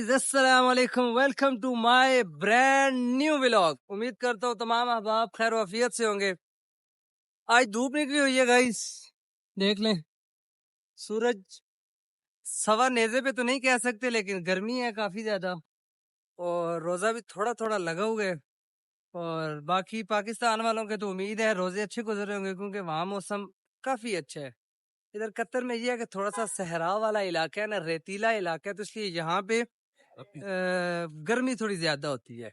Guys अस्सलाम वालेकुम, welcome to my brand new vlog. उम्मीद करता हूँ तमाम अहबाब खैर वफियत से होंगे। आज धूप निकली हुई है गाइस, देख लें। सूरज सवा नेज़े पे तो नहीं कह सकते, लेकिन गर्मी है काफी ज्यादा और रोजा भी थोड़ा थोड़ा लगा हुआ है। और बाकी पाकिस्तान वालों के तो उम्मीद है रोजे अच्छे गुजरे होंगे, क्योंकि वहाँ मौसम काफी अच्छा है। इधर कतर में यह है कि थोड़ा सा सहरा वाला इलाका है ना, रेतीला इलाका है, तो इसलिए यहाँ पे गर्मी थोड़ी ज्यादा होती है।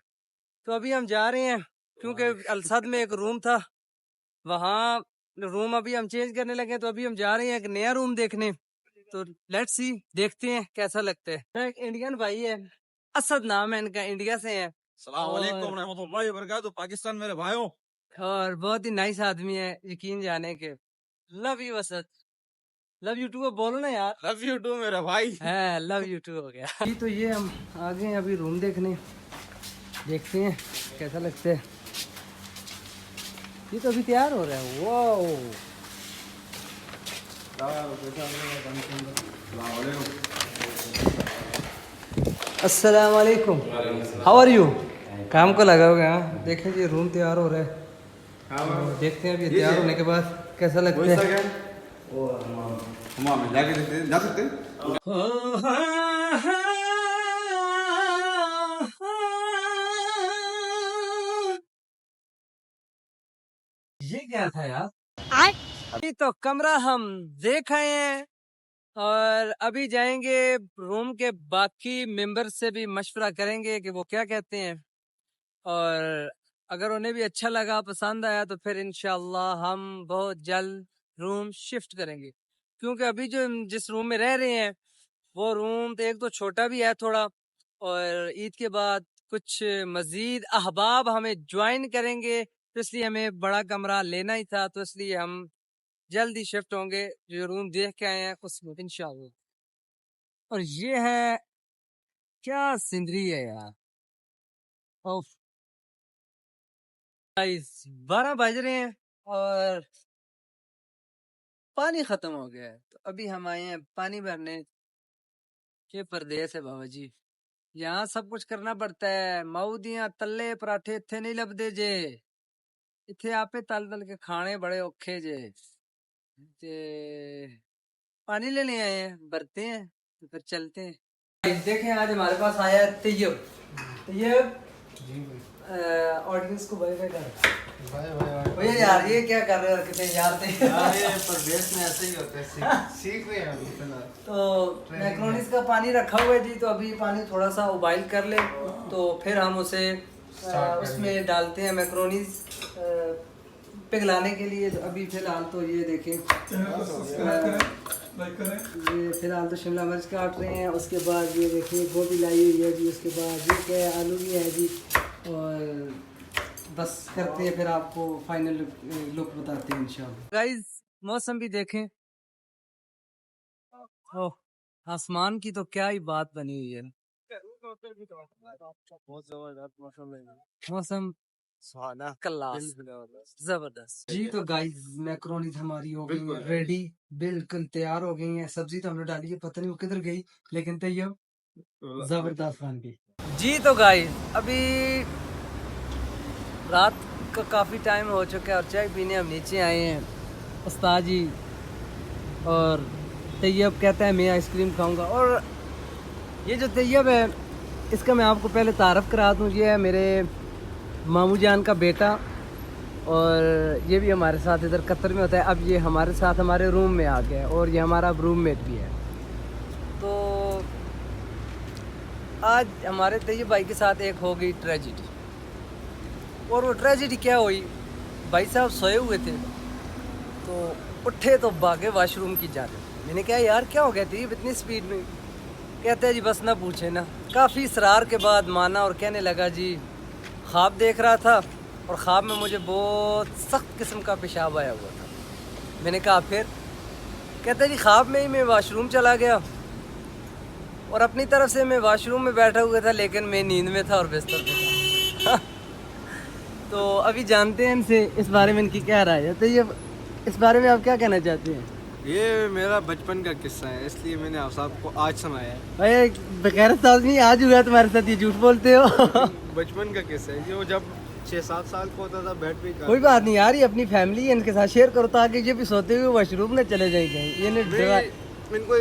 तो अभी हम जा रहे हैं, क्योंकि अलसद में एक रूम था, वहाँ रूम अभी हम चेंज करने लगे, तो अभी हम जा रहे हैं एक नया रूम देखने। तो लेट्स सी, देखते हैं कैसा लगता है। एक इंडियन भाई है, असद नाम है इनका, इंडिया से है अस्सलाम वालेकुम रहमतुल्लाहि व बरकातहू। पाकिस्तान मेरे भाइयों, और बहुत ही नाइस आदमी है, यकीन जाने के। Love you Asad, love you too बोलो ना यार। लव यू टू मेरे भाई। है लव यू टू हो गया जी। तो ये हम आ गए हैं अभी रूम देखने, देखते हैं कैसा लगता है। ये तो अभी तैयार हो रहा है। वाओ, अस्सलाम वालेकुम, हाउ आर यू। काम को लगा हुआ है। देखें जी, रूम तैयार हो रहा है। तो देखते हैं अभी तैयार होने के बाद कैसा लगता है। जा सकते हैं। ये क्या था यार। अभी तो कमरा हम देख आए हैं और अभी जाएंगे रूम के बाकी मेंबर से भी मशवरा करेंगे कि वो क्या कहते हैं, और अगर उन्हें भी अच्छा लगा, पसंद आया, तो फिर इंशाल्लाह हम बहुत जल्द रूम शिफ्ट करेंगे। क्योंकि अभी जो जिस रूम में रह रहे हैं वो रूम तो एक तो छोटा भी है थोड़ा, और ईद के बाद कुछ मजीद अहबाब हमें ज्वाइन करेंगे, तो इसलिए हमें बड़ा कमरा लेना ही था। तो इसलिए हम जल्दी शिफ्ट होंगे, जो रूम देख के आए हैं उसमें इंशाल्लाह। और ये है, क्या सिंदरी है यार। ओफ गाइस, 12 बज रहे हैं और पानी खत्म हो गया है। तो अभी हम आए हैं पानी भरने। ये परदेस है बाबा जी, यहाँ सब कुछ करना पड़ता है। माऊ दियां तल्ले पराठे इत्थे नहीं लभदे जे, इत्थे आपे तल तल के खाने बड़े औखे जे। ते पानी लेने आए हैं, भरते हैं तो फिर चलते हैं। देखें, आज हमारे पास आया है तैयब। तैयब ऑडियंस को बाय बाय कर। भैया यार, ये क्या कर रहे हो, कितने यार थे यार। ये परदेश में ऐसे ही होता है, सीख रहे हैं अभी फिलहाल। तो मैक्रोनीस का पानी रखा हुआ है जी, तो अभी पानी थोड़ा सा उबाइल कर ले, तो फिर हम उसे उसमें डालते हैं मैक्रोनीस पिघलाने के लिए। तो अभी फिलहाल तो ये देखें, ये फिलहाल तो शिमला मिर्च काट रहे हैं। उसके बाद ये देखिए गोभी लाई हुई है जी। उसके बाद ये क्या है, आलू भी है जी। और बस करते हैं, फिर आपको फाइनल लुक बताते हैं इंशाल्लाह। गाइस, मौसम भी देखें। ओह, आसमान की तो क्या ही बात बनी हुई है। बहुत जबरदस्त मौसम है, मौसम सुहाना, क्लास, जबरदस्त जी। जी। तो गाइस, मैक्रोनीज हमारी हो गई है रेडी, बिल्कुल तैयार हो गई है। सब्जी तो हमने डाली है, पता नहीं वो किधर गई, लेकिन तैयार जबरदस्त बन गई जी। तो गाइस, अभी रात का काफ़ी टाइम हो चुका है और चाय पीने हम नीचे आए हैं। उस्ताद जी और तैयब कहता है मैं आइसक्रीम खाऊंगा। और ये जो तैयब है, इसका मैं आपको पहले तारफ़ करा दूँ। ये है मेरे मामू जान का बेटा, और ये भी हमारे साथ इधर कतर में होता है। अब ये हमारे साथ हमारे रूम में आ गया है, और ये हमारा रूममेट भी है। तो आज हमारे तैयब भाई के साथ एक हो गई ट्रेजिडी। और वो ट्रेजिडी क्या हुई, भाई साहब सोए हुए थे, तो उठे तो भागे वाशरूम की जाने। मैंने कहा यार क्या हो गया थी इतनी स्पीड में। कहते हैं जी बस ना पूछे ना। काफ़ी इसरार के बाद माना और कहने लगा जी ख्वाब देख रहा था, और ख्वाब में मुझे बहुत सख्त किस्म का पेशाब आया हुआ था। मैंने कहा फिर। कहते जी ख्वाब में ही मैं वाशरूम चला गया, और अपनी तरफ से मैं वाशरूम में बैठा हुआ था, लेकिन मैं नींद में था और बिस्तर पे था। तो अभी जानते हैं इनसे इस बारे में इनकी क्या राय है। तो ये इस बारे में आप क्या कहना चाहते हैं। ये मेरा बचपन का किस्सा है, इसलिए मैंने आप सबको आज सुनाया है। भाई बगैरत आदमी आज हुआ तुम्हारे साथ, ये झूठ बोलते हो। बचपन का किस्सा है, जो जब 6-7 साल को होता था बैठ भी कोई बात नहीं यार, ये अपनी फैमिली है, इनके साथ शेयर करो ताकि ये भी सोते हुए वॉशरूम में चले जाएंगे। ये इनको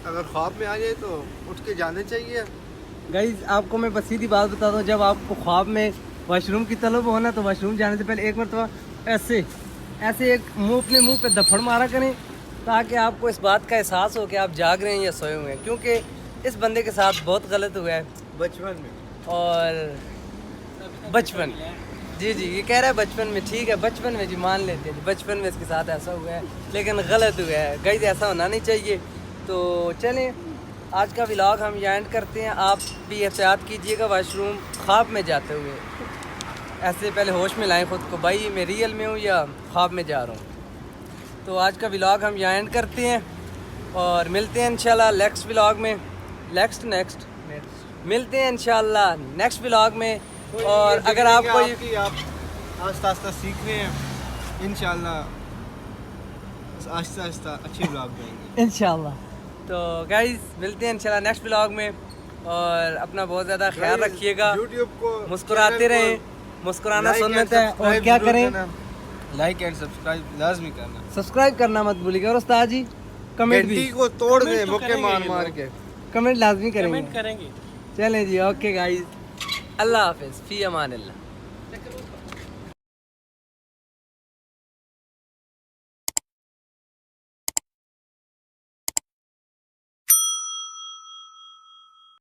अगर ख्वाब में आ जाए तो उठ के जाने चाहिए। गाइस आपको मैं बस सीधी बात बता दूं, जब आपको ख्वाब में वॉशरूम की तलब हो ना, तो वॉशरूम जाने से पहले एक मरतबा ऐसे ऐसे एक अपने मुंह पे दफड़ मारा करें, ताकि आपको इस बात का एहसास हो कि आप जाग रहे हैं या सोए हुए हैं। क्योंकि इस बंदे के साथ बहुत गलत हुआ है बचपन में। और बचपन, जी जी ये कह रहा है बचपन में, ठीक है बचपन में जी मान लेते हैं, बचपन में इसके साथ ऐसा हुआ है, लेकिन गलत हुआ है गाइस, ऐसा होना नहीं चाहिए। तो चलें आज का व्लॉग हम यहाँ एंड करते हैं। आप भी एहतियात कीजिएगा वॉशरूम ख्वाब में जाते हुए, ऐसे पहले होश में लाएं खुद को, भाई मैं रियल में हूँ या ख्वाब में जा रहा हूँ। तो आज का व्लॉग हम यहाँ एंड करते हैं और मिलते हैं इंशाल्लाह नेक्स्ट व्लॉग में, नेक्स्ट मिलते हैं इंशाल्लाह नेक्स्ट व्लॉग में। और अगर आप कोई आप आस्ता आस्ता सीख रहे हैं, इंशाल्लाह आस्ता आस्ता अच्छे ब्लॉग देंगे इंशाल्लाह। तो गाइस मिलते हैं इंशाल्लाह नेक्स्ट व्लॉग में, और अपना बहुत ज़्यादा ख्याल रखिएगा, यूट्यूब को मुस्कुराते रहें, मुस्कुराना सुन्नत है। और क्या करें, लाइक एंड सब्सक्राइब लाजमी करना, सब्सक्राइब करना मत भूलिएगा। और उस्ताद जी कमेंट भी, घंटी को तोड़ दें मुक्के मार मार के। कमेंट लाजमी करेंगे। चलें जी, ओके गाइस, अल्लाह हाफिज़, फ़ी अमान अल्लाह।